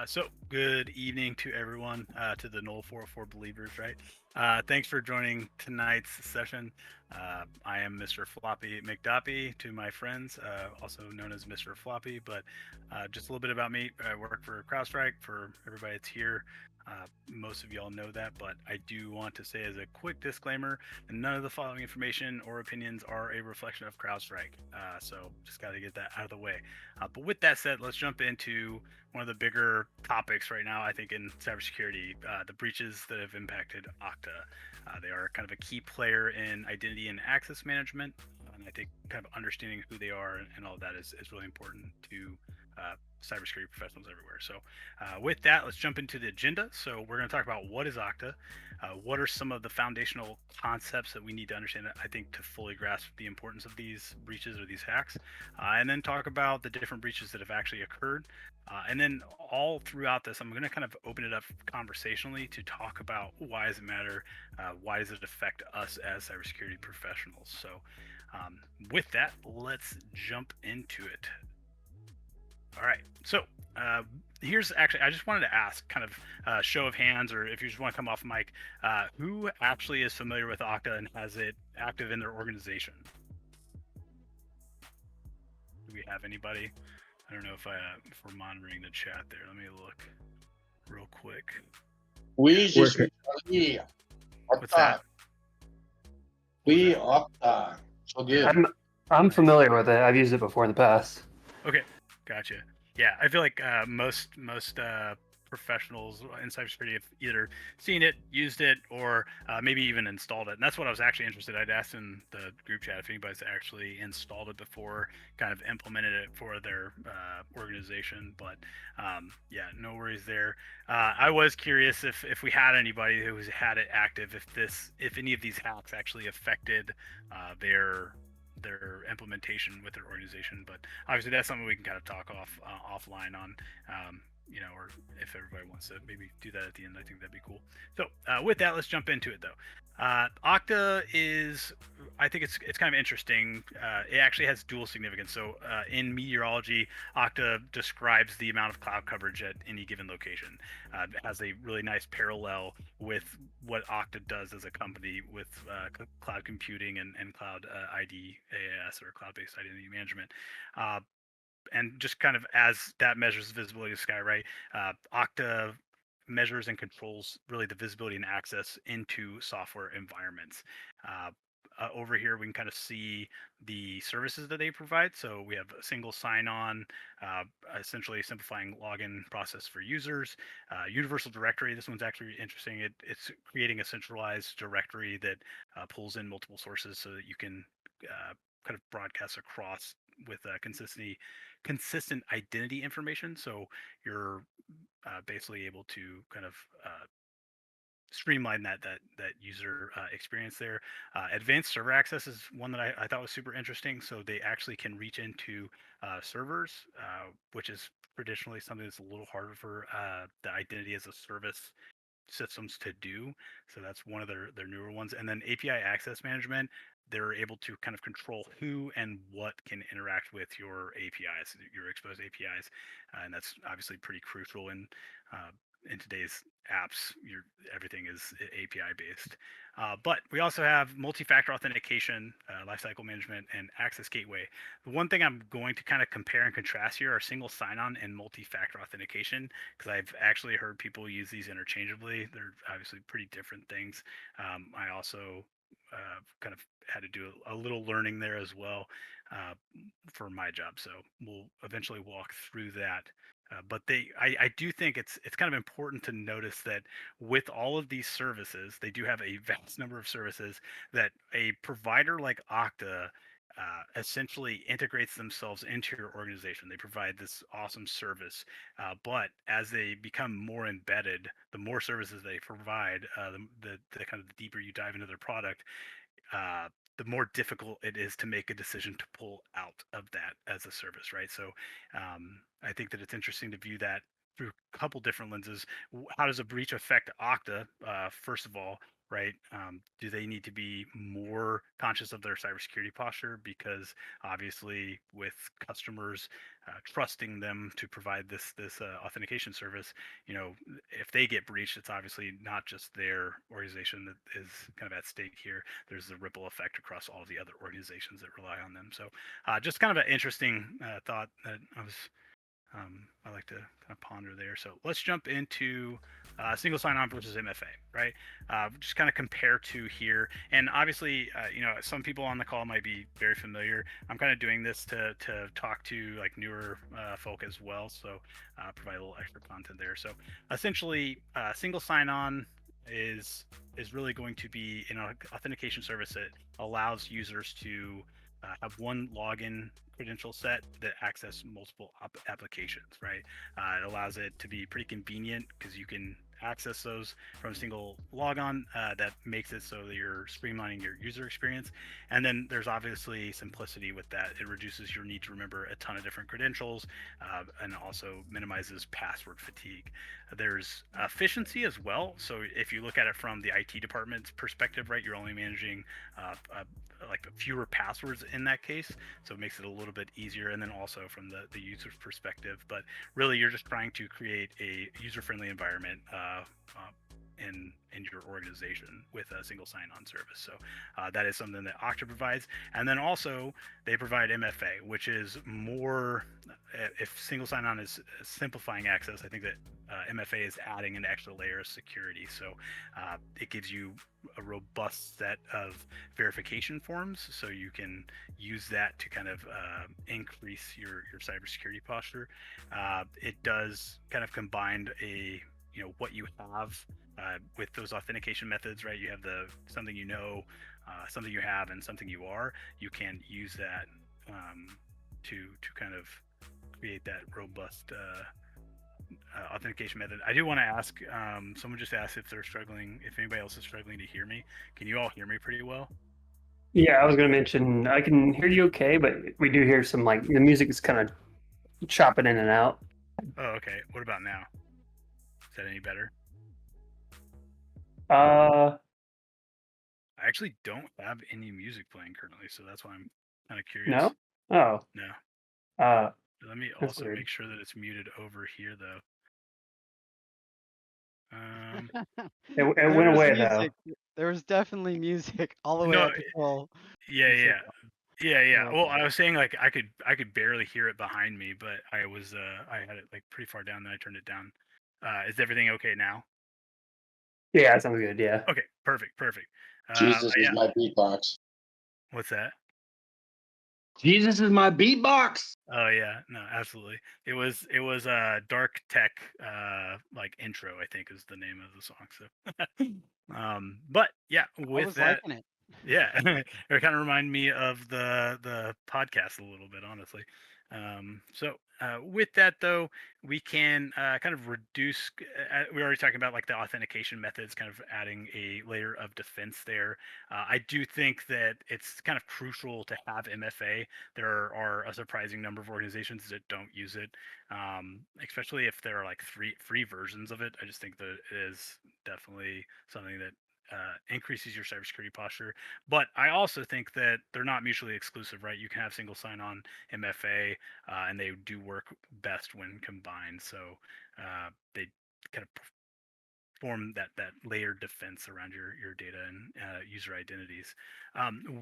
So good evening to everyone, to the Null 404 believers, right? Thanks for joining tonight's session. I am Mr. Floppy McDoppy to my friends, also known as Mr. Floppy, but just a little bit about me. I work for CrowdStrike. For everybody that's here, most of y'all know that, but I do want to say as a quick disclaimer, none of the following information or opinions are a reflection of CrowdStrike. So just got to get that out of the way. But with that said, let's jump into one of the bigger topics right now, I think, in cybersecurity, the breaches that have impacted Okta. They are kind of a key player in identity and access management, and I think kind of understanding who they are and all of that is really important to cybersecurity professionals everywhere. So, with that, let's jump into the agenda. So, we're going to talk about what is Okta, what are some of the foundational concepts that we need to understand, I think, to fully grasp the importance of these breaches or these hacks, and then talk about the different breaches that have actually occurred. And then all throughout this, I'm going to kind of open it up conversationally to talk about why does it matter, why does it affect us as cybersecurity professionals. So, with that, let's jump into it. All right. So, uh, here's actually, I just wanted to ask, kind of show of hands, or if you just want to come off mic, who actually is familiar with Okta and has it active in their organization? Do we have anybody? I don't know if we're monitoring the chat there. Let me look real quick. We just Working. recently What's that? we Okta. So good. I'm Nice. familiar with it. I've used it before in the past. Okay, gotcha. Yeah, I feel like most professionals in cybersecurity have either seen it, used it, or maybe even installed it. And that's what I was actually interested. I'd asked in the group chat if anybody's actually installed it before, kind of implemented it for their organization. But yeah, no worries there. I was curious if we had anybody who's had it active, if any of these hacks actually affected their implementation with their organization. But obviously, that's something we can kind of talk offline on. Or if everybody wants to maybe do that at the end, I think that'd be cool. So with that, let's jump into it though. Okta is, I think it's kind of interesting. It actually has dual significance. So in meteorology, Okta describes the amount of cloud coverage at any given location. It has a really nice parallel with what Okta does as a company with cloud computing and cloud IDaaS or cloud-based identity management. And just kind of as that measures the visibility of the sky, right? Okta measures and controls really the visibility and access into software environments. Over here, we can kind of see the services that they provide. So we have a single sign-on, essentially simplifying login process for users. Universal directory. This one's actually interesting. It's creating a centralized directory that pulls in multiple sources so that you can kind of broadcast across with consistent identity information. So you're basically able to kind of streamline that user experience there. Advanced server access is one that I thought was super interesting. So they actually can reach into servers, which is traditionally something that's a little harder for the identity as a service systems to do. So that's one of their newer ones. And then API access management, they're able to kind of control who and what can interact with your APIs, your exposed APIs, and that's obviously pretty crucial in today's apps. Everything is API based. But we also have multi-factor authentication, lifecycle management, and access gateway. The one thing I'm going to kind of compare and contrast here are single sign-on and multi-factor authentication, because I've actually heard people use these interchangeably. They're obviously pretty different things. I also kind of had to do a little learning there as well for my job. So we'll eventually walk through that. But I do think it's kind of important to notice that with all of these services, they do have a vast number of services that a provider like Okta essentially integrates themselves into your organization. They provide this awesome service, but as they become more embedded, the more services they provide, the kind of the deeper you dive into their product, uh, the more difficult it is to make a decision to pull out of that as a service, right? So I think that it's interesting to view that through a couple different lenses. How does a breach affect Okta? First of all, right? Do they need to be more conscious of their cybersecurity posture? Because obviously, with customers trusting them to provide this authentication service, if they get breached, it's obviously not just their organization that is kind of at stake here. There's the ripple effect across all the other organizations that rely on them. So, just kind of an interesting thought that I like to kind of ponder there. So let's jump into single sign-on versus MFA, right? Just kind of compare two here. And obviously, some people on the call might be very familiar. I'm kind of doing this to talk to like newer folk as well, so provide a little extra content there. So essentially, single sign-on is really going to be an authentication service that allows users to have one login credential set that access multiple applications, right? It allows it to be pretty convenient because you can access those from a single logon. That makes it so that you're streamlining your user experience. And then there's obviously simplicity with that. It reduces your need to remember a ton of different credentials and also minimizes password fatigue. There's efficiency as well. So if you look at it from the IT department's perspective, right, you're only managing like fewer passwords in that case, so it makes it a little bit easier. And then also from the user's perspective, but really you're just trying to create a user-friendly environment in your organization with a single sign-on service. So that is something that Okta provides. And then also they provide MFA, which is more, if single sign-on is simplifying access, I think that MFA is adding an extra layer of security. So it gives you a robust set of verification forms, so you can use that to kind of increase your cybersecurity posture. It does kind of combine what you have with those authentication methods, right? You have something something you have, and something you are. You can use that to kind of create that robust authentication method. I do want to ask, someone just asked if anybody else is struggling to hear me. Can you all hear me pretty well? Yeah, I was going to mention I can hear you okay, but we do hear some like the music is kind of chopping in and out. Oh, okay. What about now? Is that any better? I actually don't have any music playing currently, so that's why I'm kind of curious. No? Oh. No. Let me That's also weird. make sure that it's muted over here, though. It went away music. though. There was definitely music all the way No, up until yeah, you said yeah. Yeah. Oh, Well, okay. I was saying like I could barely hear it behind me, but I had it like pretty far down, then I turned it down. Is everything okay now? Yeah, it sounds good. Yeah. Okay, perfect. Jesus is Yeah. my beatbox. What's that? Jesus is my beatbox. Oh yeah, no, absolutely. It was Dark Tech like intro, I think is the name of the song. So but yeah, I with was that, liking it. yeah, it kind of reminded me of the podcast a little bit, honestly. So with that though, we can kind of reduce. We already talking about like the authentication methods, kind of adding a layer of defense there. I do think that it's kind of crucial to have MFA. There are a surprising number of organizations that don't use it, especially if there are like free versions of it. I just think that it is definitely something that increases your cybersecurity posture. But I also think that they're not mutually exclusive, right? You can have single sign-on MFA, and they do work best when combined. So they kind of form that layered defense around your data and user identities.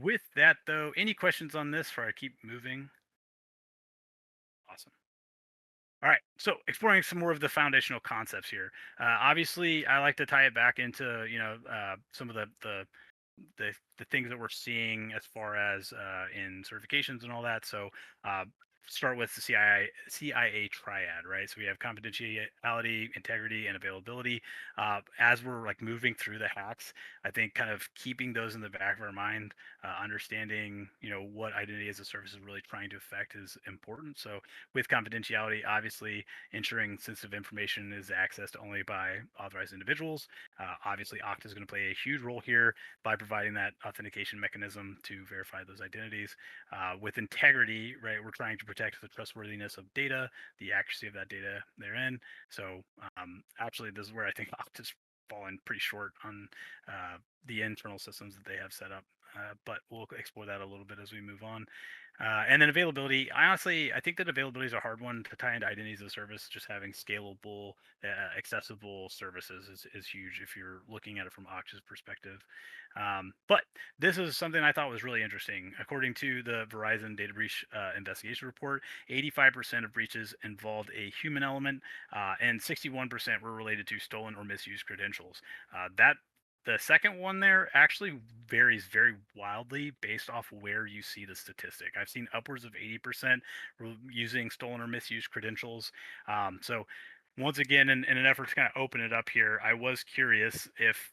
With that, though, any questions on this before I keep moving? Awesome. All right, so exploring some more of the foundational concepts here. Obviously, I like to tie it back into some of the things that we're seeing as far as in certifications and all that. So start with the CIA triad, right? So we have confidentiality, integrity, and availability. As we're like moving through the hacks, I think kind of keeping those in the back of our mind, understanding what identity as a service is really trying to affect is important. So with confidentiality, obviously ensuring sensitive information is accessed only by authorized individuals. Obviously, Okta is going to play a huge role here by providing that authentication mechanism to verify those identities. With integrity, right, we're trying to protect the trustworthiness of data, the accuracy of that data therein. So actually, this is where I think Okta's fallen pretty short on the internal systems that they have set up. But we'll explore that a little bit as we move on. And then availability. I think that availability is a hard one to tie into identity as a service. Just having scalable, accessible services is huge if you're looking at it from Okta's perspective. But this is something I thought was really interesting. According to the Verizon data breach investigation report, 85% of breaches involved a human element, and 61% were related to stolen or misused credentials. That the second one there actually varies very wildly based off where you see the statistic. I've seen upwards of 80% using stolen or misused credentials. So once again, in an effort to kind of open it up here, I was curious if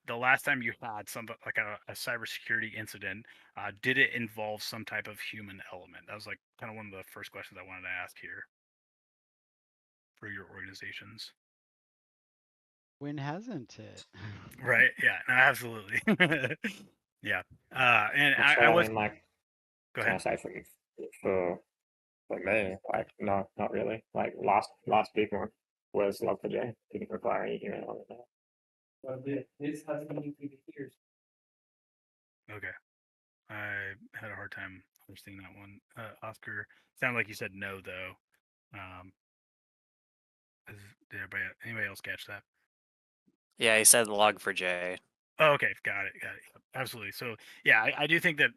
the last time you had some like a cybersecurity incident, did it involve some type of human element? That was like kind of one of the first questions I wanted to ask here for your organizations. When hasn't it? Right. Yeah. No, absolutely. Yeah. And Which I I was. mean, like, Go can I ahead. say for me, like, not really. Like last big one was Log4j. Didn't require any human element. Well, this has been through the years. Okay. I had a hard time understanding that one. Oscar, sounded like you said no though. Um, did anybody else catch that? Yeah, he said log4j. Oh, okay, got it. Yep, absolutely. So yeah, I do think that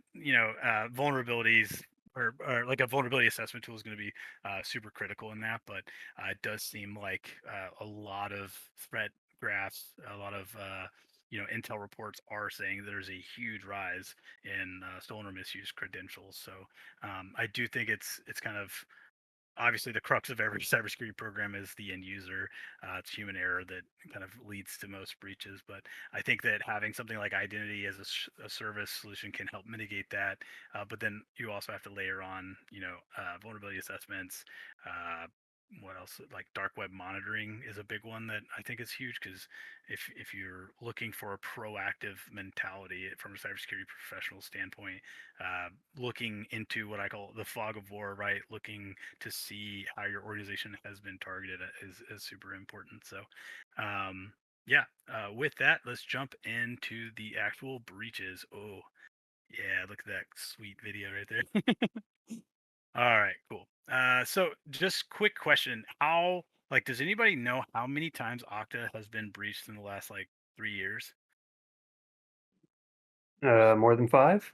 vulnerabilities or like a vulnerability assessment tool is going to be super critical in that. But it does seem like a lot of threat graphs, a lot of intel reports are saying there's a huge rise in stolen or misused credentials. So I do think it's kind of obviously the crux of every cybersecurity program is the end user. It's human error that kind of leads to most breaches. But I think that having something like identity as a service solution can help mitigate that. But then you also have to layer on, vulnerability assessments. What else? Like dark web monitoring is a big one that I think is huge because if you're looking for a proactive mentality from a cybersecurity professional standpoint, looking into what I call the fog of war, right? Looking to see how your organization has been targeted is super important. So, yeah, with that, let's jump into the actual breaches. Oh, yeah, look at that sweet video right there. All right, cool. So just quick question: does anybody know how many times Okta has been breached in the last 3 years? More than 5?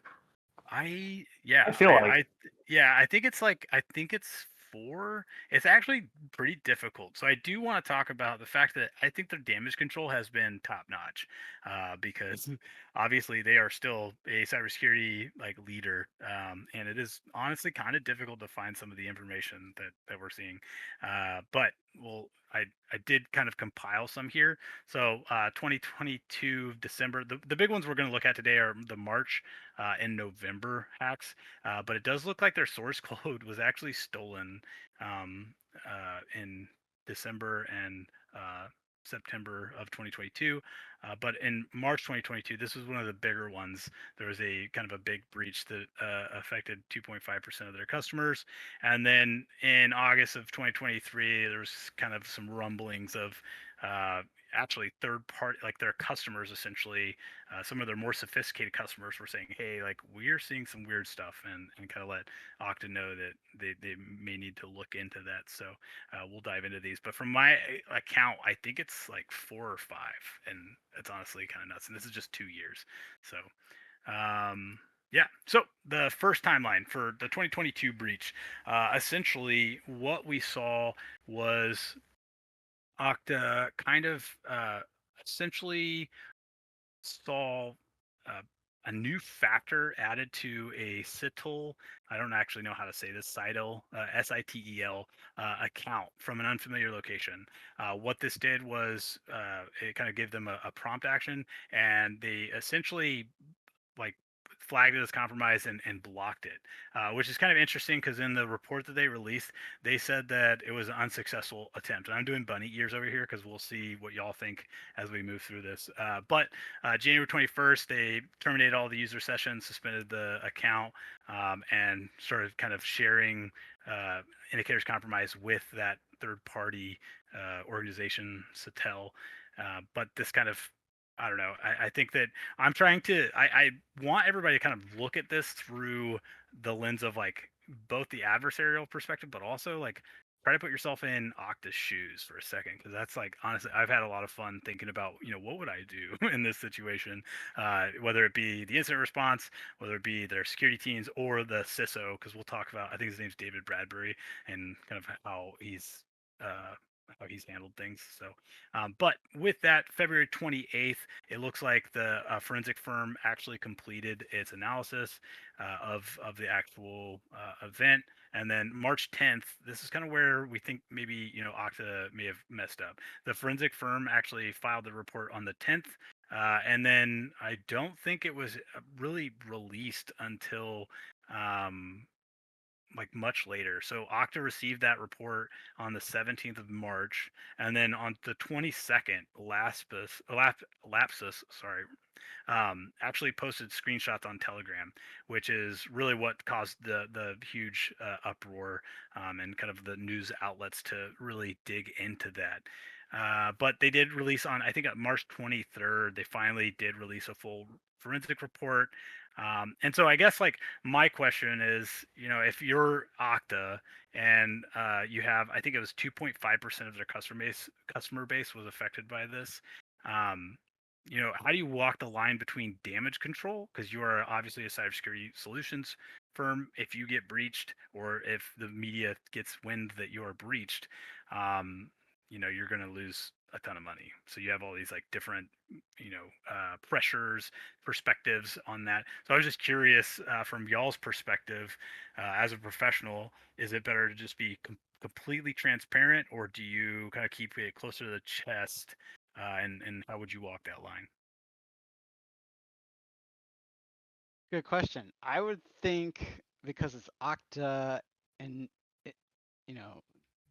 Yeah, I feel like I think it's 4. It's actually pretty difficult. So I do want to talk about the fact that I think their damage control has been top notch, because obviously they are still a cybersecurity leader, and it is honestly kind of difficult to find some of the information that we're seeing. But well, I did kind of compile some here. So 2022 December, the big ones we're going to look at today are the March and November hacks, but it does look like their source code was actually stolen in December and September of 2022. But in March 2022, this was one of the bigger ones. There was a kind of a big breach that affected 2.5% of their customers. And then in August of 2023, there was kind of some rumblings of actually third party, like their customers essentially, some of their more sophisticated customers were saying, hey, we're seeing some weird stuff, and kind of let Okta know that they may need to look into that. So we'll dive into these. But from my account, I think it's like 4 or 5, and it's honestly kind of nuts. And this is just 2 years. So yeah. So the first timeline for the 2022 breach, essentially what we saw was Okta kind of essentially saw uh, a new factor added to a SITL. I don't actually know how to say this. SITL, SITEL account from an unfamiliar location. What this did was it kind of gave them a prompt action, and they essentially like flagged it as compromised and blocked it, which is kind of interesting because in the report that they released, they said that it was an unsuccessful attempt. And I'm doing bunny ears over here because we'll see what y'all think as we move through this. But January 21st, they terminated all the user sessions, suspended the account, and started kind of sharing indicators compromised with that third-party organization, Satel. But this kind of, I don't know. I think that I'm trying to. I want everybody to kind of look at this through the lens of like both the adversarial perspective, but also like try to put yourself in Okta's shoes for a second, because that's like honestly, I've had a lot of fun thinking about what would I do in this situation, whether it be the incident response, whether it be their security teams or the CISO, because we'll talk about I think his name's David Bradbury and kind of uh, how he's handled things. So, but with that, February 28th, it looks like the forensic firm actually completed its analysis of the actual event. And then March 10th, this is kind of where we think maybe Okta may have messed up. The forensic firm actually filed the report on the 10th, and then I don't think it was really released until like much later. So Okta received that report on the 17th of March, and then on the 22nd, Lapsus, sorry, actually posted screenshots on Telegram, which is really what caused the huge uproar, and kind of the news outlets to really dig into that. But they did release on, I think, March 23rd. They finally did release a full forensic report. And so I guess like my question is, if you're Okta and you have, I think it was 2.5% of their customer base was affected by this. Um, how do you walk the line between damage control? Because you are obviously a cybersecurity solutions firm. If you get breached, or if the media gets wind that you are breached, you're going to lose a ton of money. So you have all these like different, pressures, perspectives on that. So I was just curious, from y'all's perspective, as a professional, is it better to just be completely transparent, or do you kind of keep it closer to the chest? And how would you walk that line? Good question. I would think because it's Okta and it, you know,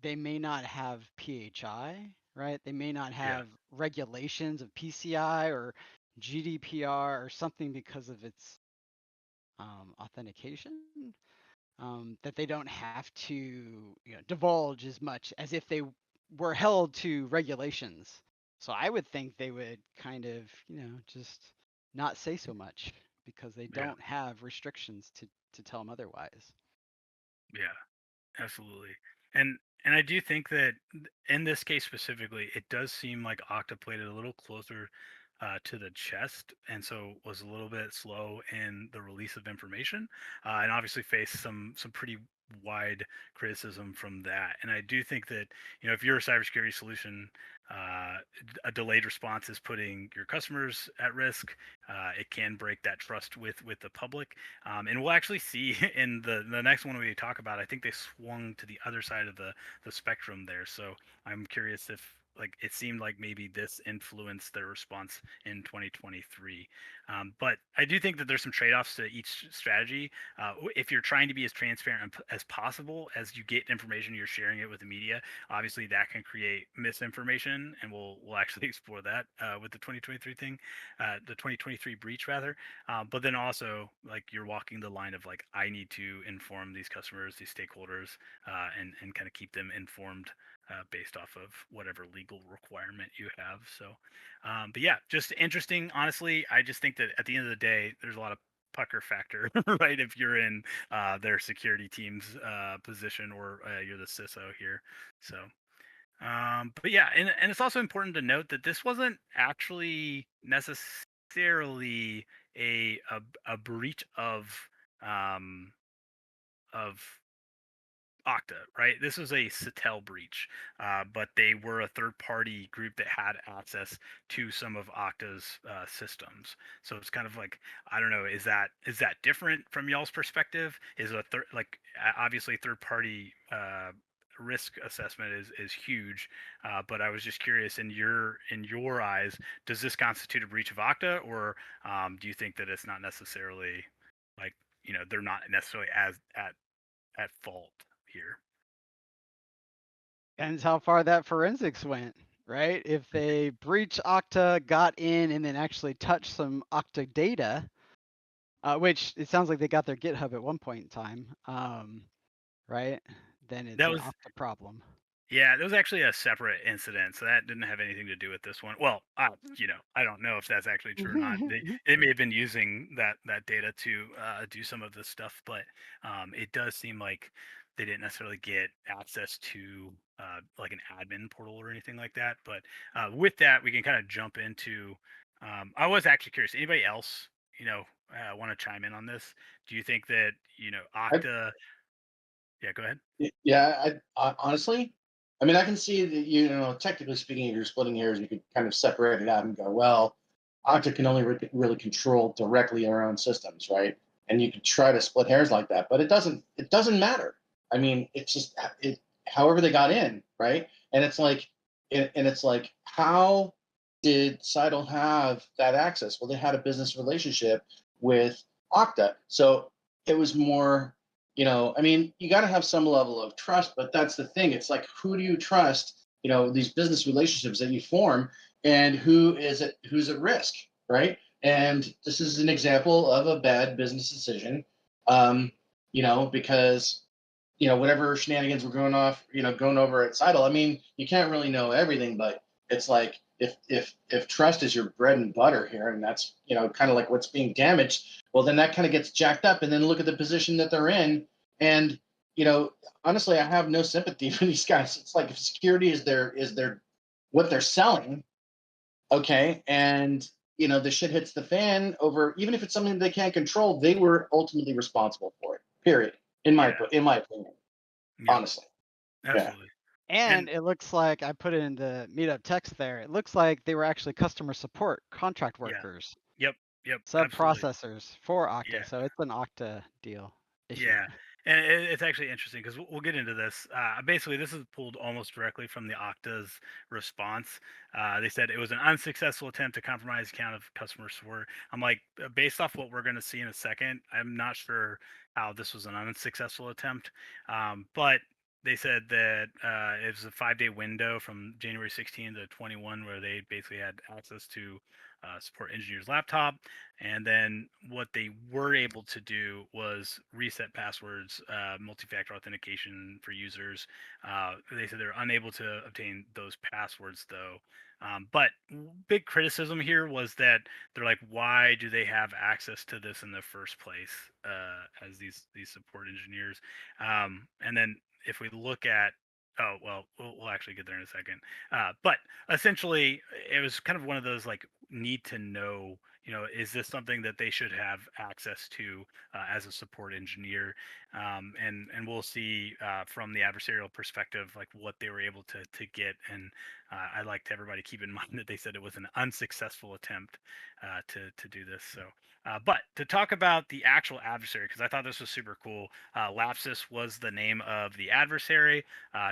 they may not have PHI, right? They may not Yeah, have regulations of PCI or GDPR or something because of its authentication, that they don't have to, divulge as much as if they were held to regulations. So I would think they would kind of, just not say so much because they yeah, don't have restrictions to tell them otherwise. yeah. Absolutely. And I do think that in this case specifically, it does seem like Okta played it a little closer to the chest, and so was a little bit slow in the release of information, and obviously faced some pretty wide criticism from that. And I do think that if you're a cybersecurity solution, uh, a delayed response is putting your customers at risk. It can break that trust with the public. And we'll actually see in the next one we talk about. I think they swung to the other side of the spectrum there. So I'm curious if like it seemed like maybe this influenced their response in 2023. But I do think that there's some trade-offs to each strategy. If you're trying to be as transparent as possible as you get information, you're sharing it with the media. Obviously, that can create misinformation, and we'll actually explore that with the 2023 thing, the 2023 breach rather. But then also, like you're walking the line of like I need to inform these customers, these stakeholders, and kind of keep them informed based off of whatever legal requirement you have. So, but yeah, just interesting. Honestly, I just think that at the end of the day, there's a lot of pucker factor, right? If you're in their security team's position, or you're the CISO here. So, but yeah, and it's also important to note that this wasn't actually necessarily a breach um, of Okta, right? This was a Satel breach, but they were a third-party group that had access to some of Okta's systems. So it's kind of like I don't know, is that different from y'all's perspective? Is a like obviously third-party risk assessment is huge, but I was just curious in your eyes, does this constitute a breach of Okta, or do you think that it's not necessarily like they're not necessarily as at fault here. Depends how far that forensics went, right? If they breached Okta, got in, and then actually touched some Okta data, which it sounds like they got their GitHub at one point in time, right? Then it's That an was Okta problem. Yeah, that was actually a separate incident, so that didn't have anything to do with this one. Well, I don't know if that's actually true or not. They may have been using that data to do some of this stuff, but it does seem like they didn't necessarily get access to like an admin portal or anything like that. But with that, we can kind of jump into. I was actually curious. Anybody else, want to chime in on this? Do you think that Okta? Yeah, go ahead. Yeah, honestly, I mean, I can see that technically speaking, if you're splitting hairs, you could kind of separate it out and go, well, Okta can only really control directly our own systems, right? And you could try to split hairs like that, but it doesn't. It doesn't matter. I mean, it's just however they got in, right? And it's like, how did Seidel have that access? Well, they had a business relationship with Okta, so it was more, I mean, you got to have some level of trust, but that's the thing. It's like, who do you trust? These business relationships that you form, and who's at risk, right? And this is an example of a bad business decision, because whatever shenanigans were going over at Seidel. I mean, you can't really know everything, but it's like, if trust is your bread and butter here, and that's kind of like what's being damaged, well, then that kind of gets jacked up. And then look at the position that they're in, and honestly, I have no sympathy for these guys. It's like, if security is their what they're selling, okay, and the shit hits the fan over, even if it's something they can't control, they were ultimately responsible for it. Period. In my opinion, Yeah, honestly. absolutely. And it looks like I put it in the meetup text there. It looks like they were actually customer support contract Yeah. workers, Yep, sub absolutely. processors for Okta. Yeah. So it's an Okta deal issue. Yeah, and it's actually interesting because we'll get into this. Basically, this is pulled almost directly from the Okta's response. They said it was an unsuccessful attempt to compromise account of customer support. I'm like, based off what we're going to see in a second, I'm not sure how this was an unsuccessful attempt. But they said that it was a 5-day window from January 16 to 21 where they basically had access to support engineer's laptop. And then what they were able to do was reset passwords, multi-factor authentication for users. They said they're unable to obtain those passwords though. But big criticism here was that they're like, why do they have access to this in the first place as these support engineers? And then if we look at Oh well, we'll actually get there in a second. But essentially, it was kind of one of those like need to know. Is this something that they should have access to as a support engineer? And we'll see from the adversarial perspective like what they were able to get. And I'd like to everybody keep in mind that they said it was an unsuccessful attempt to do this. So. But to talk about the actual adversary, because I thought this was super cool, Lapsus was the name of the adversary.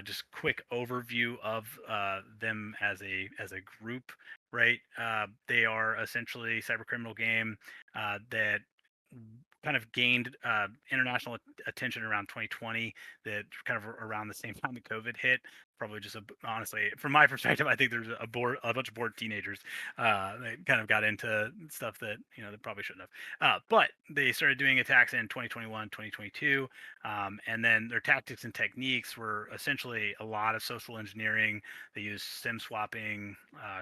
Just quick overview of them as a group, right? They are essentially a cybercriminal game that kind of gained international attention around 2020. That kind of around the same time the COVID hit. Probably just honestly, from my perspective, I think there's a bunch of bored teenagers that kind of got into stuff that they probably shouldn't have. But they started doing attacks in 2021, 2022, and then their tactics and techniques were essentially a lot of social engineering. They used SIM swapping,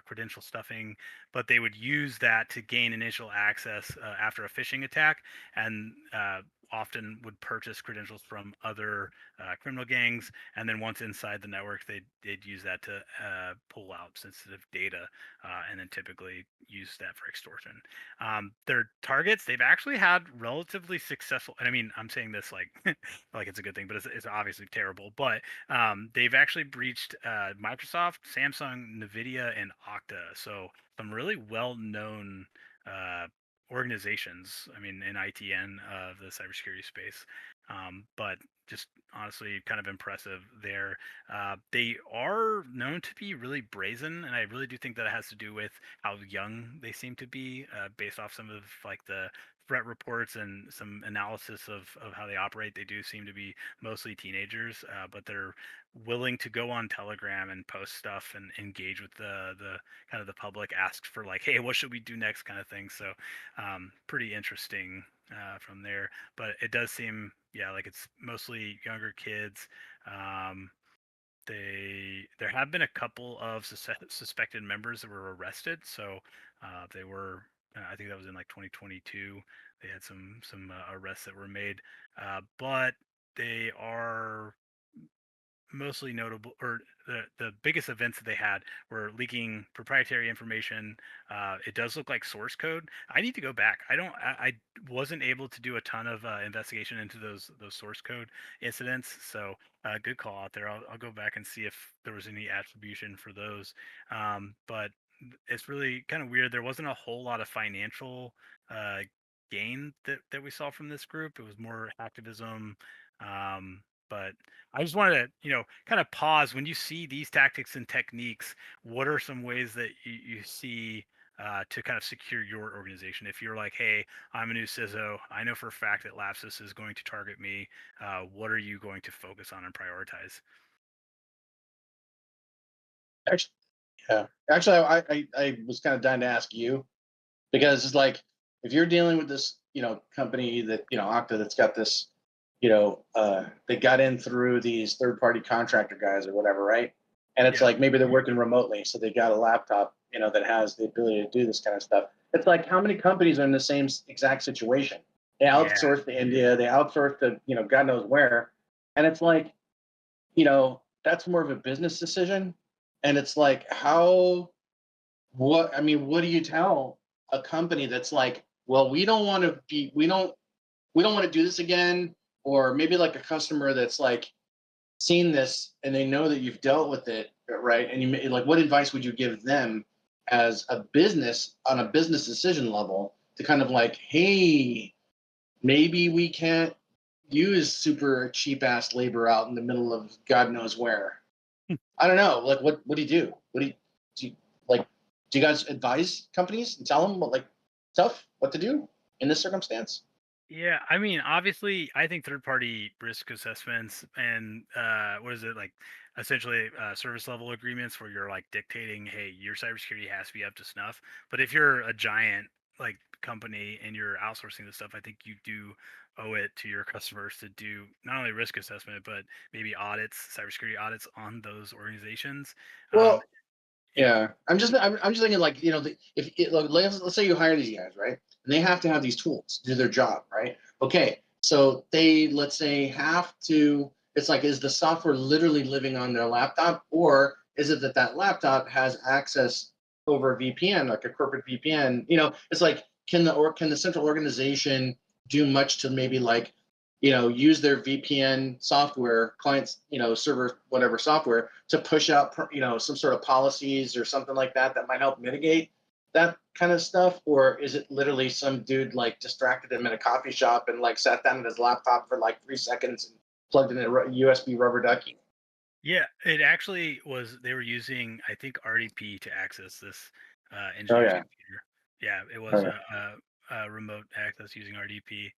credential stuffing, but they would use that to gain initial access after a phishing attack, and often would purchase credentials from other criminal gangs, and then once inside the network, they'd use that to pull out sensitive data, and then typically use that for extortion. Their targets, they've actually had relatively successful, and I mean, I'm saying this like like it's a good thing, but it's obviously terrible. But they've actually breached Microsoft, Samsung, Nvidia, and Okta. So some really well-known organizations. I mean, in ITN of the cybersecurity space, but just honestly, kind of impressive there. They are known to be really brazen, and I really do think that it has to do with how young they seem to be, based off some of like the threat reports and some analysis of how they operate, they do seem to be mostly teenagers, but they're willing to go on Telegram and post stuff and engage with the kind of the public, ask for like, hey, what should we do next, kind of thing. So pretty interesting from there. But it does seem, yeah, like it's mostly younger kids. There have been a couple of suspected members that were arrested. So they were, I think that was in like 2022. They had some arrests that were made, but they are mostly notable, or the biggest events that they had were leaking proprietary information. It does look like source code. I need to go back. I wasn't able to do a ton of investigation into those source code incidents. So good call out there. I'll go back and see if there was any attribution for those. But it's really kind of weird. There wasn't a whole lot of financial gain that we saw from this group. It was more activism. But I just wanted to, kind of pause when you see these tactics and techniques. What are some ways that you see to kind of secure your organization? If you're like, hey, I'm a new CISO, I know for a fact that Lapsus is going to target me. What are you going to focus on and prioritize? Actually, yeah. Actually, I was kind of dying to ask you, because it's like, if you're dealing with this, company that, Okta, that's got this, they got in through these third-party contractor guys or whatever, right? And it's Yeah. like, maybe they're working remotely, so they got a laptop, that has the ability to do this kind of stuff. It's like, how many companies are in the same exact situation? They outsource to India, they outsource to, God knows where, and it's like, that's more of a business decision. And it's like, what do you tell a company that's like, well, we don't want to do this again? Or maybe like a customer that's like seen this and they know that you've dealt with it, right? And like, what advice would you give them as a business, on a business decision level, to kind of like, hey, maybe we can't use super cheap ass labor out in the middle of God knows where. I don't know. Like, what do you do? Do you like? Do you guys advise companies and tell them what to do in this circumstance? Yeah, I mean, obviously, I think third-party risk assessments and what is it like, essentially service level agreements where you're like dictating, hey, your cybersecurity has to be up to snuff. But if you're a giant like company and you're outsourcing this stuff, I think you do owe it to your customers to do not only risk assessment but maybe audits, cybersecurity audits on those organizations. Um, Well, yeah, yeah, I'm just thinking, like, if look, let's say you hire these guys, right, and they have to have these tools to do their job, right? Okay, so they, let's say, have to. It's like, is the software literally living on their laptop, or is it that laptop has access over a VPN, like a corporate VPN? It's like, can the central organization do much to maybe, like, use their VPN software, clients, server, whatever software, to push out, some sort of policies or something like that might help mitigate that kind of stuff? Or is it literally some dude like distracted him in a coffee shop and like sat down at his laptop for like 3 seconds and plugged in a USB rubber ducky? yeah, it actually was. They were using, I think, RDP to access this Oh engineer's yeah. computer. Yeah, it was Okay. a remote access using RDP,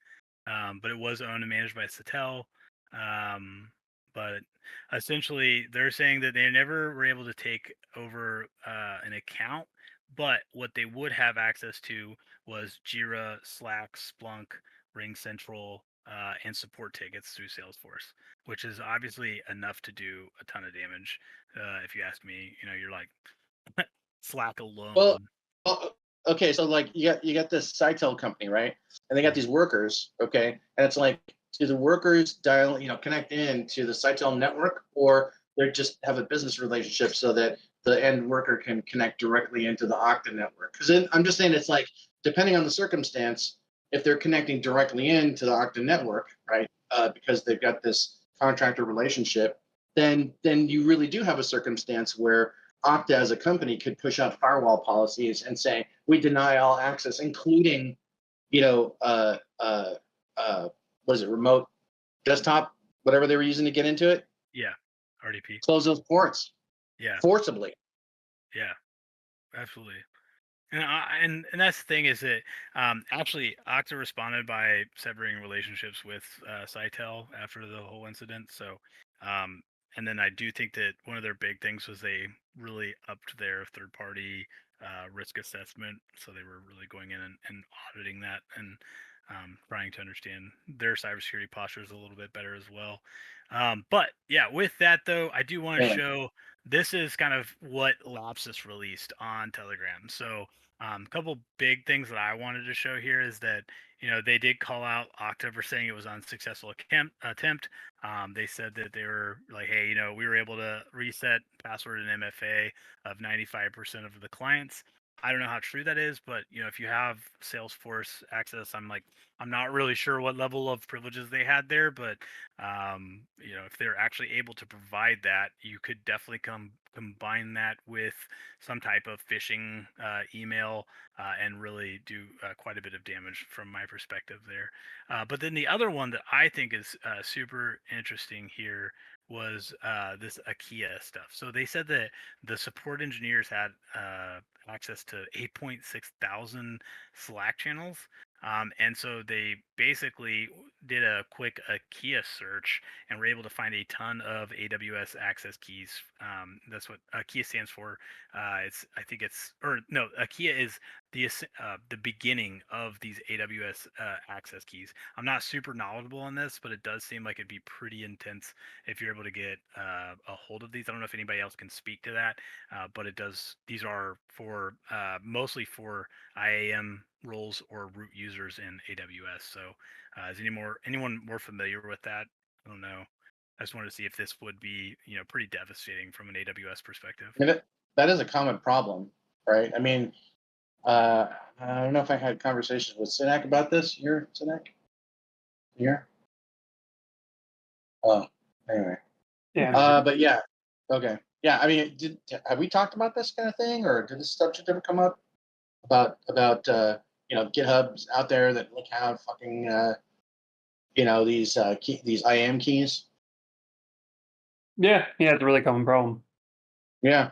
but it was owned and managed by Satel. Um, but essentially, they're saying that they never were able to take over an account, but what they would have access to was Jira, Slack, Splunk, Ring Central, and support tickets through Salesforce, which is obviously enough to do a ton of damage. If you ask me, you're like Slack Well, alone. okay, so like, you got this Sitel company, right? And they got these workers, okay? And it's like, do the workers connect in to the Sitel network, or they just have a business relationship so that the end worker can connect directly into the Okta network? Because I'm just saying, it's like, depending on the circumstance, if they're connecting directly into the Okta network, right? Because they've got this contractor relationship, then you really do have a circumstance where Okta as a company could push out firewall policies and say, we deny all access, including, you know, uh, uh, what is it, remote desktop, whatever they were using to get into it, Yeah, RDP. close those ports Yeah, forcibly. yeah, absolutely. And that's the thing is that actually Okta responded by severing relationships with Sitel after the whole incident. So and then I do think that one of their big things was they really upped their third party risk assessment. So they were really going in and auditing that and trying to understand their cybersecurity postures a little bit better as well. But yeah, with that though, I do want to Really? show this is kind of what Lapsus released on Telegram. So a couple big things that I wanted to show here is that they did call out Okta for saying it was unsuccessful attempt. They said that they were like, hey, we were able to reset password and MFA of 95% of the clients. I don't know how true that is, but if you have Salesforce access, I'm not really sure what level of privileges they had there, but if they're actually able to provide that, you could definitely combine that with some type of phishing email and really do quite a bit of damage from my perspective there. But then the other one that I think is super interesting here was this IKEA stuff. So they said that the support engineers had access to 8.6 thousand Slack channels. And so they basically did a quick IKEA search and were able to find a ton of AWS access keys. That's what IKEA stands for. IKEA is the beginning of these AWS access keys. I'm not super knowledgeable on this, but it does seem like it'd be pretty intense if you're able to get a hold of these. I don't know if anybody else can speak to that, but it does. These are for mostly for IAM roles or root users in AWS. So, is anyone more familiar with that? I don't know. I just wanted to see if this would be, pretty devastating from an AWS perspective. I mean, that is a common problem, right? I mean, I don't know if I had conversations with Sinek about this. You're Sinek? Here? Oh, anyway. Yeah. But yeah, okay. Yeah, I mean, have we talked about this kind of thing, or did this subject ever come up about GitHubs out there that like have fucking these IAM keys? Yeah. It's a really common problem. Yeah.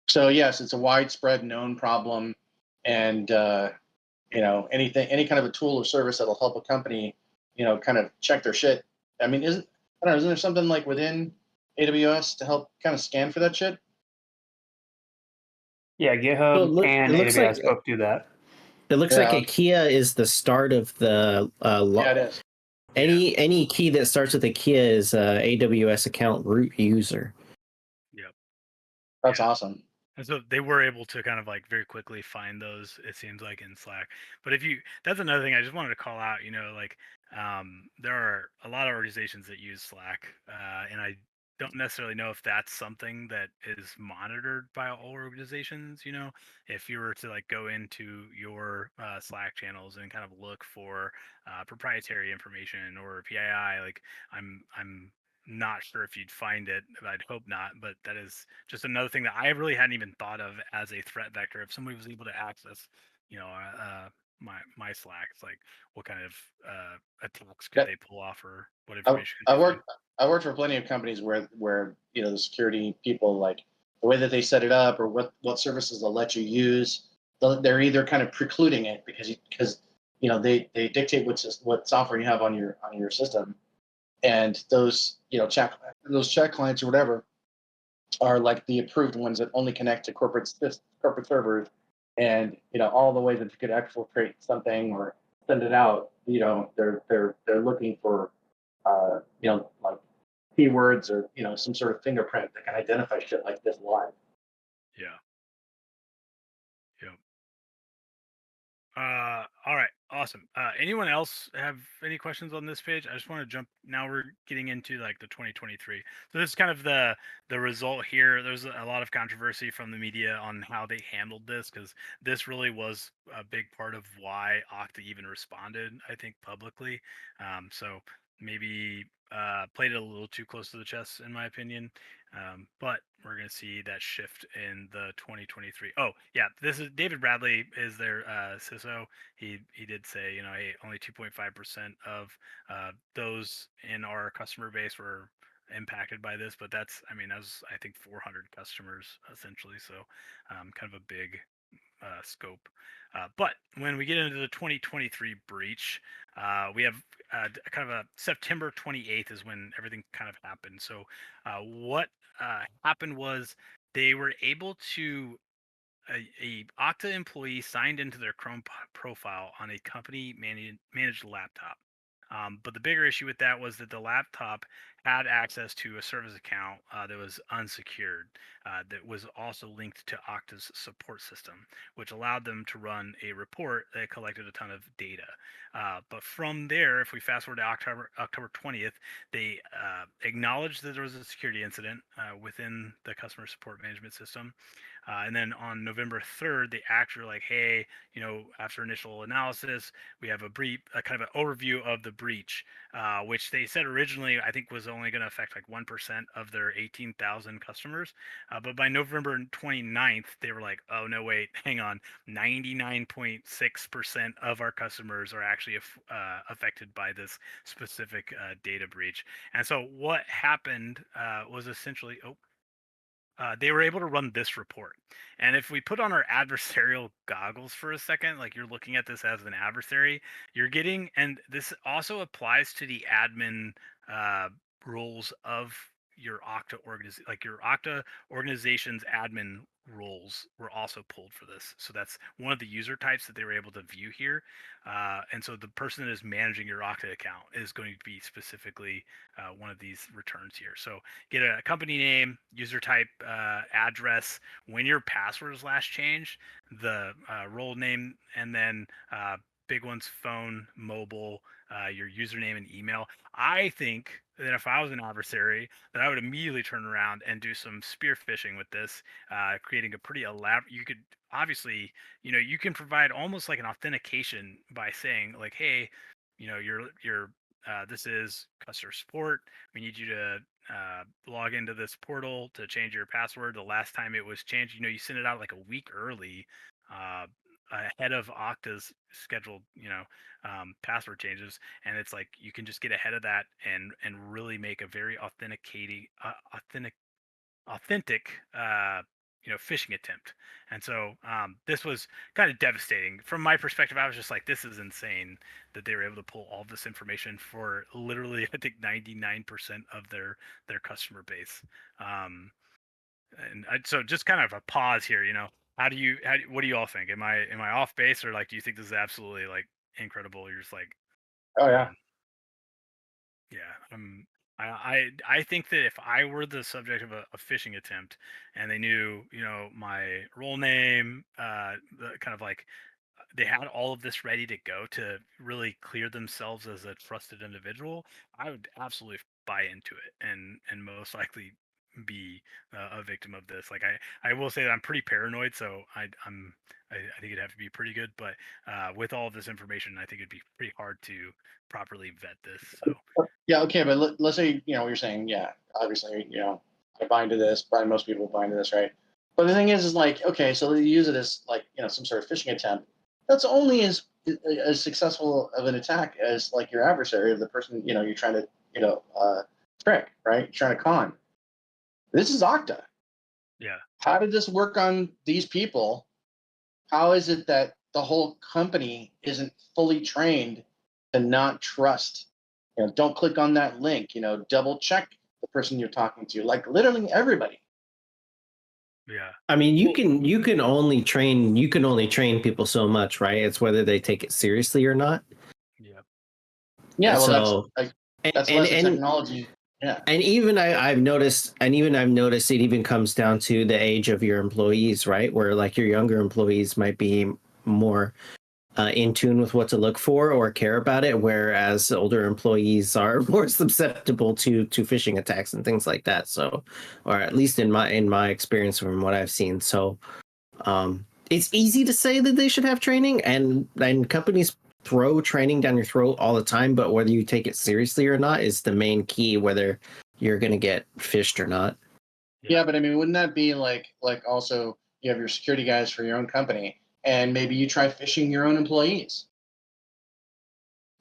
So yes, it's a widespread known problem, and any kind of a tool or service that'll help a company, kind of check their shit. I mean, isn't there something like within AWS to help kind of scan for that shit? Yeah, So GitHub and it looks like AWS both do that. it looks Yeah, like IKEA is the start of the yeah, it is. any key that starts with IKEA is AWS account root user. Yep. That's awesome. And so they were able to kind of like very quickly find those, it seems like, in Slack. But that's another thing I just wanted to call out, there are a lot of organizations that use Slack, and I don't necessarily know if that's something that is monitored by all organizations. If you were to like go into your Slack channels and kind of look for proprietary information or PII, like I'm not sure if you'd find it. I'd hope not, but that is just another thing that I really hadn't even thought of as a threat vector. If somebody was able to access, my Slack, it's like what kind of attacks could Yeah, they pull off, or what I, information could I they find? worked for plenty of companies where the security people, like the way that they set it up or what services they'll let you use, they're either kind of precluding it because they dictate what software you have on your system, and those chat clients or whatever are like the approved ones that only connect to corporate servers, and all the way that you could exfiltrate something or send it out. They're looking for like keywords or some sort of fingerprint that can identify shit like this live. Yeah. Yep. All right, awesome. Anyone else have any questions on this page? I just want to jump. Now we're getting into like the 2023. So this is kind of the result here. There's a lot of controversy from the media on how they handled this, because this really was a big part of why Okta even responded, I think, publicly. So maybe played it a little too close to the chest, in my opinion. But we're going to see that shift in the 2023. Oh, yeah, this is David Bradley is their CISO. He did say, hey, only 2.5% of those in our customer base were impacted by this, but that's, I mean, that was, I think, 400 customers essentially. So kind of a big scope. But when we get into the 2023 breach, we have kind of a September 28th is when everything kind of happened. So what happened was they were able to a Okta employee signed into their Chrome profile on a company managed laptop. But the bigger issue with that was that the laptop had access to a service account that was unsecured, that was also linked to Okta's support system, which allowed them to run a report that collected a ton of data. But from there, if we fast forward to October 20th, they acknowledged that there was a security incident within the customer support management system. And then on November 3rd, they actually were like, hey, after initial analysis, we have a brief, a kind of an overview of the breach, which they said originally, I think, was only going to affect like 1% of their 18,000 customers. But by November 29th, they were like, oh, no, wait, hang on. 99.6% of our customers are actually affected by this specific data breach. And so what happened was essentially, they were able to run this report. And if we put on our adversarial goggles for a second, like you're looking at this as an adversary, you're getting, and this also applies to the admin roles of your Okta organization, like your Okta organization's admin roles were also pulled for this. So that's one of the user types that they were able to view here. And so the person that is managing your Okta account is going to be specifically one of these returns here. So get a company name, user type, address, when your password was last changed, the role name, and then big ones, phone, mobile, your username and email. I think that if I was an adversary, that I would immediately turn around and do some spear phishing with this, creating a pretty elaborate. You could obviously, you can provide almost like an authentication by saying like, hey, your this is customer support. We need you to log into this portal to change your password. The last time it was changed, you send it out like a week early, ahead of Okta's scheduled, password changes, and it's like you can just get ahead of that and really make a very authentic phishing attempt. And so this was kind of devastating from my perspective. I was just like, this is insane that they were able to pull all this information for literally, I think, 99% of their customer base. So just kind of a pause here. What do you all think? Am I off base, or like do you think this is absolutely like incredible? You're just like, Oh yeah. man, yeah, I think that if I were the subject of a phishing attempt and they knew, my role name, the kind of like they had all of this ready to go to really clear themselves as a trusted individual, I would absolutely buy into it and most likely be a victim of this. Like I will say that I'm pretty paranoid, so I think it'd have to be pretty good. But with all of this information, I think it'd be pretty hard to properly vet this. So Yeah, okay, but let's say what you're saying. Yeah, obviously, I buy into this. Probably most people buy into this, right? But the thing is like, okay, so they use it as like some sort of phishing attempt. That's only as successful of an attack as like your adversary, or the person you're trying to trick, right? You're trying to con. This is Okta. yeah, How did this work on these people? How is it that the whole company isn't fully trained to not trust? Don't click on that link. Double check the person you're talking to. Like literally everybody. yeah, I mean, you can only train people so much, right? It's whether they take it seriously or not. yeah, Yeah, well, So that's and less of technology. Yeah. and even I've noticed it even comes down to the age of your employees, right? Where like your younger employees might be more in tune with what to look for or care about it, whereas older employees are more susceptible to phishing attacks and things like that. So, or at least in my experience from what I've seen. So, it's easy to say that they should have training, and companies throw training down your throat all the time. But whether you take it seriously or not is the main key. Whether you're going to get phished or not. Yeah, but I mean, wouldn't that be like also you have your security guys for your own company, and maybe you try phishing your own employees,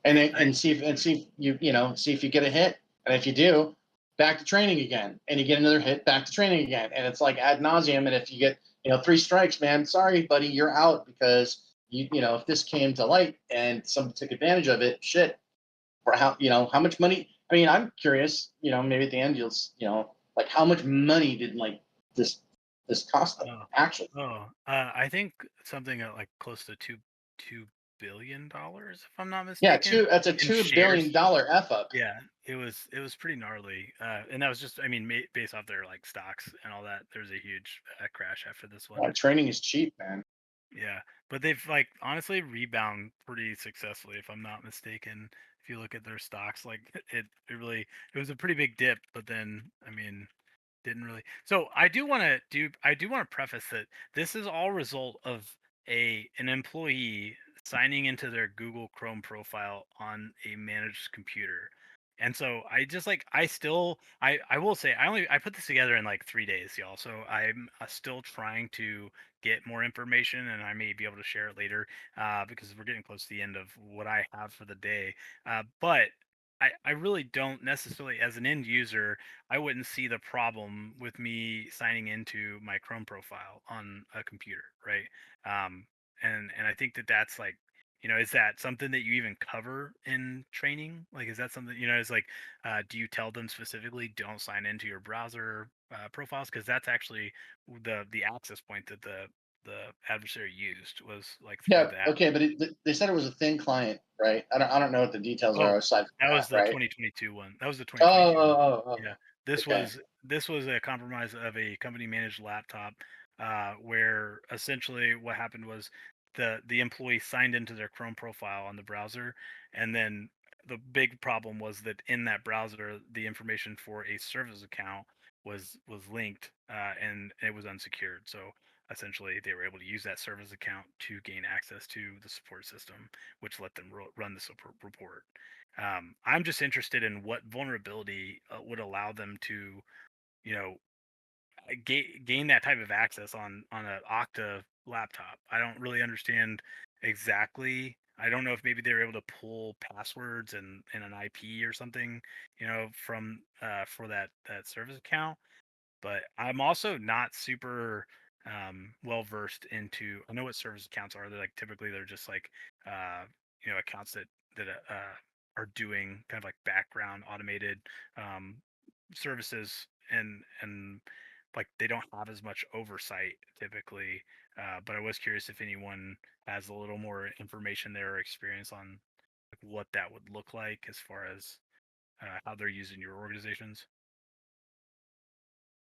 and see if you get a hit, and if you do, back to training again, and you get another hit, back to training again, and it's like ad nauseum. And if you get 3 strikes, man, sorry, buddy, you're out, because if this came to light and somebody took advantage of it, shit. For how much money? I mean, I'm curious. Maybe at the end like how much money did like this cost them actually? I think something at like close to $2 billion, if I'm not Yeah, mistaken. that's a in $2 shares. billion f up. Yeah, it was pretty gnarly, and that was just, I mean, based off their like stocks and all that. There's a huge crash after this one. Training is cheap, man. Yeah, but they've like honestly rebound pretty successfully, if I'm not mistaken. If you look at their stocks, like it was a pretty big dip, but then I mean, didn't really. So I do want to preface that this is all result of an employee signing into their Google Chrome profile on a managed computer. And so I just like I will say I put this together in like 3 days, y'all. So I'm still trying to get more information, and I may be able to share it later because we're getting close to the end of what I have for the day. But I really don't necessarily, as an end user, I wouldn't see the problem with me signing into my Chrome profile on a computer, right? And I think that's like, is that something that you even cover in training? Like, is that something, is like, do you tell them specifically don't sign into your browser profiles? Because that's actually the access point that the adversary used was like through Yeah, that. okay, but they said it was a thin client, right? I don't know what the details are aside from That was the right? 2022 one. That was the Oh, 2022 one. Yeah. This okay. was a compromise of a company managed laptop, where essentially what happened was the employee signed into their Chrome profile on the browser, and then the big problem was that in that browser the information for a service account was linked, and it was unsecured. So essentially they were able to use that service account to gain access to the support system, which let them run the support report. I'm just interested in what vulnerability would allow them to, you know, gain that type of access on an Okta laptop. I don't really understand exactly. I don't know if maybe they were able to pull passwords and an IP or something, from for that service account. But I'm also not super well versed into. I know what service accounts are. They're like typically they're just like accounts that are doing kind of like background automated um, services, and like they don't have as much oversight typically. But I was curious if anyone has a little more information there or experience on like what that would look like as far as how they're using your organizations.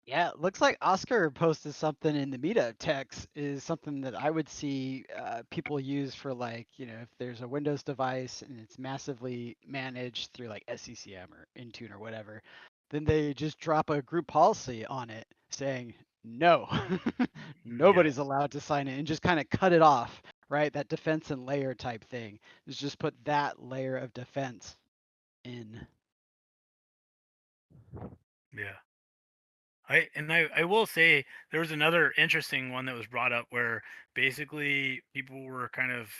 Yeah, it looks like Oscar posted something in the meetup text is something that I would see people use for like, if there's a Windows device and it's massively managed through like SCCM or Intune or whatever, then they just drop a group policy on it saying, no, nobody's allowed to sign in, and just kind of cut it off, right? That defense and layer type thing is just put that layer of defense in. Yeah. I will say there was another interesting one that was brought up where basically people were kind of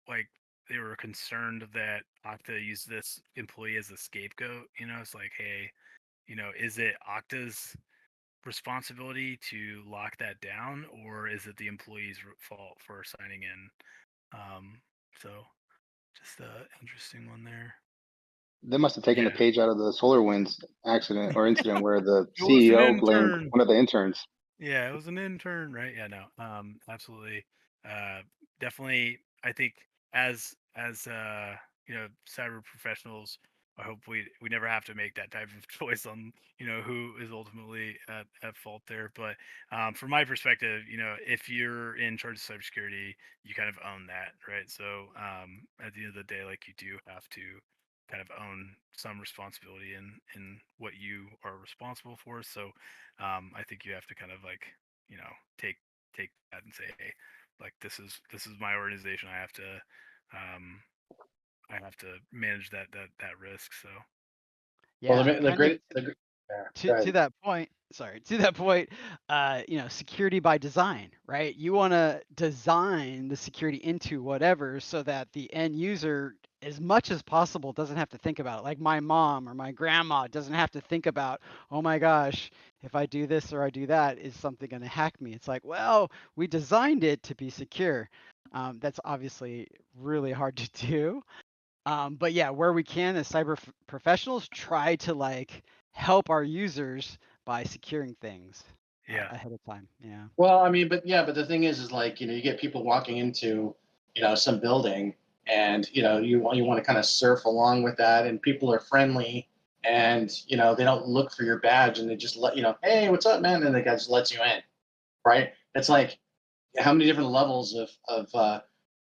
like they were concerned that Okta used this employee as a scapegoat. It's like, hey, is it Okta's responsibility to lock that down, or is it the employee's fault for signing in? So just a interesting one there. They must have taken the Yeah. page out of the SolarWinds accident or incident where the It was an CEO blamed intern. one of the interns. Yeah, it was an intern, right? Yeah, no. Absolutely. Uh Definitely I think as cyber professionals, I hope we never have to make that type of choice on, who is ultimately at fault there. But from my perspective, if you're in charge of cybersecurity, you kind of own that, right? So at the end of the day, like you do have to kind of own some responsibility in what you are responsible for. So I think you have to kind of like, take that and say, hey, like this is my organization. Um, I have to manage that risk. So Well, Yeah, the kind of great yeah, go to ahead. that point, sorry, to that point, security by design, right? You want to design the security into whatever so that the end user as much as possible doesn't have to think about it. Like my mom or my grandma doesn't have to think about, oh my gosh, if I do this or I do that, is something going to hack me? It's like, well, we designed it to be secure. That's obviously really hard to do. But yeah, where we can as professionals, try to like help our users by securing things Yeah. ahead of time. Yeah. Well, I mean, but the thing is like, you get people walking into, some building, and you want to kind of surf along with that, and people are friendly, and they don't look for your badge, and they just let hey, what's up, man, and the guy just lets you in, right? It's like, how many different levels of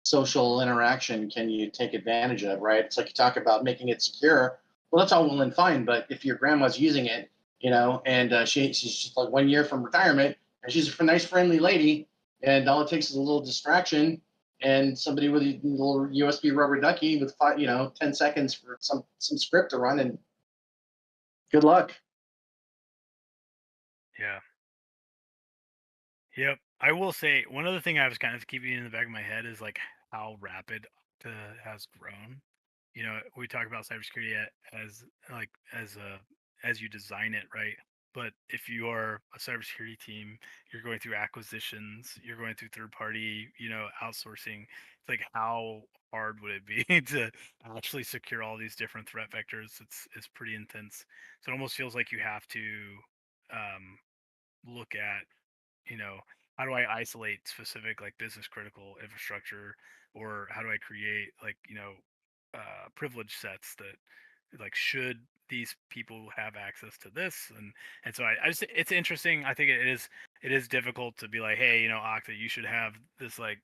social interaction can you take advantage of, right? It's like you talk about making it secure. Well, that's all well and fine, but if your grandma's using it, and she's just like 1 year from retirement, and she's a nice, friendly lady, and all it takes is a little distraction and somebody with a little USB rubber ducky with 10 seconds for some script to run, and good luck. Yeah. Yep. I will say one other thing I was kind of keeping in the back of my head is like how rapid Okta has grown. We talk about cybersecurity as like as you design it, right? But if you are a cybersecurity team, you're going through acquisitions, you're going through third party, outsourcing. It's like how hard would it be to actually secure all these different threat vectors? It's pretty intense. So it almost feels like you have to look at how do I isolate specific like business critical infrastructure, or how do I create like privilege sets that like should these people have access to this, and so I just it's interesting. I think it is difficult to be like, hey, Okta, you should have this, like,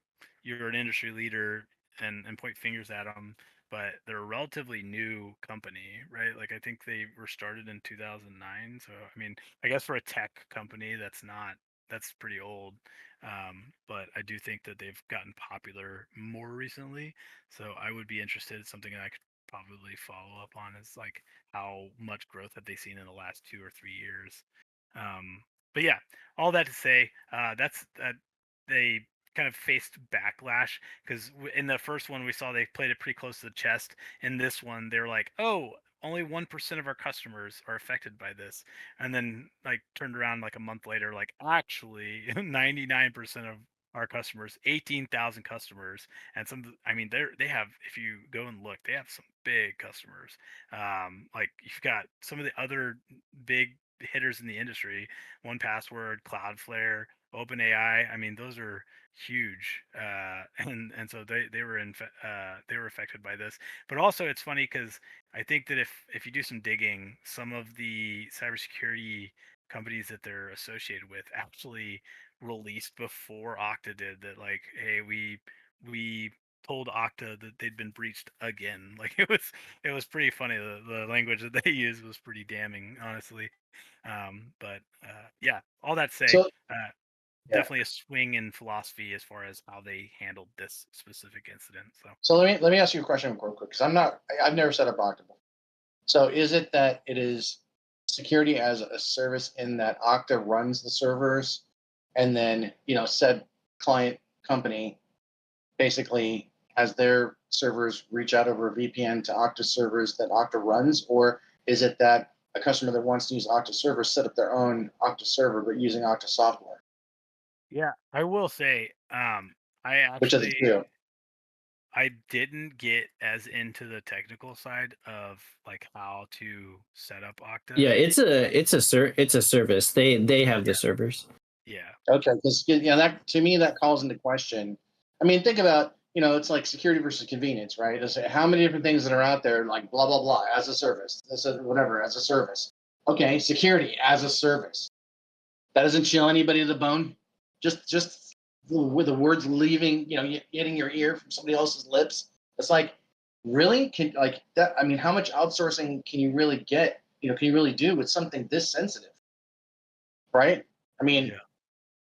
you're an industry leader, and point fingers at them, but they're a relatively new company, right? Like I think they were started in 2009, so I mean, I guess for a tech company that's pretty old. But I do think that they've gotten popular more recently. So I would be interested in something that I could probably follow up on, is like how much growth have they seen in the last 2 or 3 years. But yeah, all that to say, that's that they kind of faced backlash because in the first one we saw they played it pretty close to the chest. In this one, they're like, oh, only 1% of our customers are affected by this, and then like turned around like a month later, like actually 99% of our customers, 18,000 customers, and I mean, they have, if you go and look, they have some big customers. Like you've got some of the other big hitters in the industry, 1Password, Cloudflare, OpenAI. I mean, those are huge, and so they were affected by this. But also, it's funny because I think that if you do some digging, some of the cybersecurity companies that they're associated with actually released before Okta did that, like, hey, we told Okta that they'd been breached again. Like it was pretty funny. The language that they used was pretty damning, honestly. But yeah, all that to say, So yeah. definitely a swing in philosophy as far as how they handled this specific incident. So So let me ask you a question real quick, because I've never set up Okta before. So is it that it is security as a service in that Okta runs the servers, and then said client company basically has their servers reach out over a VPN to Okta servers that Okta runs, or is it that a customer that wants to use Okta servers set up their own Okta server but using Okta software? yeah, I will say, I Which is it actually too? I didn't get as into the technical side of like how to set up Okta. Yeah, it's a service. They have the servers. Yeah, Okay, because that, to me, that calls into question. I mean, think about, it's like security versus convenience, right? It's how many different things that are out there, like blah blah blah, as a service, this is whatever, as a service. Okay, security as a service. That doesn't chill anybody to the bone. Just with the words leaving, hitting your ear from somebody else's lips. It's like, really, can like that? I mean, how much outsourcing can you really get? Can you really do with something this sensitive, right? I mean, yeah,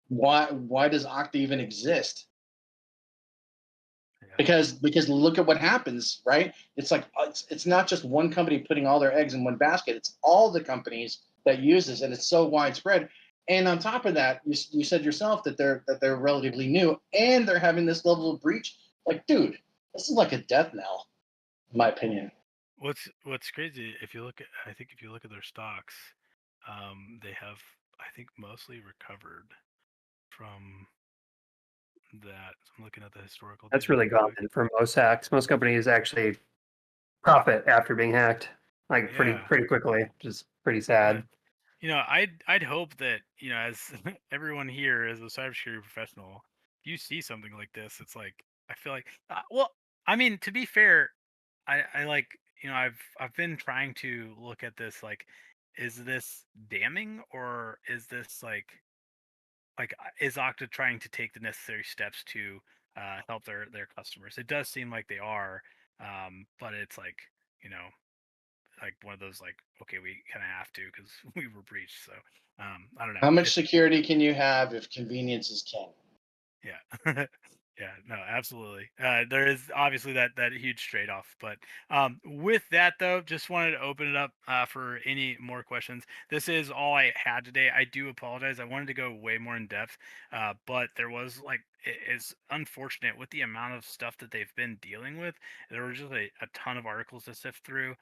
why does Okta even exist? yeah, Because look at what happens, right? It's like it's not just one company putting all their eggs in one basket. It's all the companies that use this, and it's so widespread. And on top of that, you said yourself that they're relatively new, and they're having this level of breach. Like, dude, this is like a death knell. in my opinion. What's crazy if you look at if you look at their stocks, they have I think mostly recovered from that. I'm looking at the historical That's data really real quick. common for most hacks. Most companies actually profit after being hacked, like Yeah. pretty quickly, which is pretty But, sad. I'd hope that as everyone here as a cybersecurity professional, if you see something like this, it's like I feel like well, I mean to be fair, I like I've been trying to look at this like, is this damning or is this is Okta trying to take the necessary steps to help their customers? It does seem like they are, but it's like you know like one of those like okay we kind of have to because we were breached. So I don't know. How much security can you have if convenience is king? Yeah. Yeah, no, absolutely. There is obviously that huge trade off, but with that though, just wanted to open it up for any more questions. This is all I had today. I do apologize. I wanted to go way more in depth, but there was like it's unfortunate with the amount of stuff that they've been dealing with. There were just a ton of articles to sift through.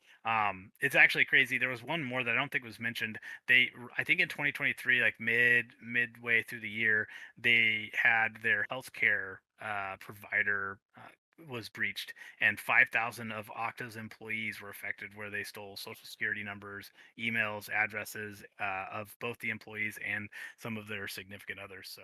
It's actually crazy. There was one more that I don't think was mentioned. I think in 2023, like midway through the year, they had their healthcare provider was breached, and 5,000 of Okta's employees were affected, where they stole social security numbers, emails, addresses of both the employees and some of their significant others. So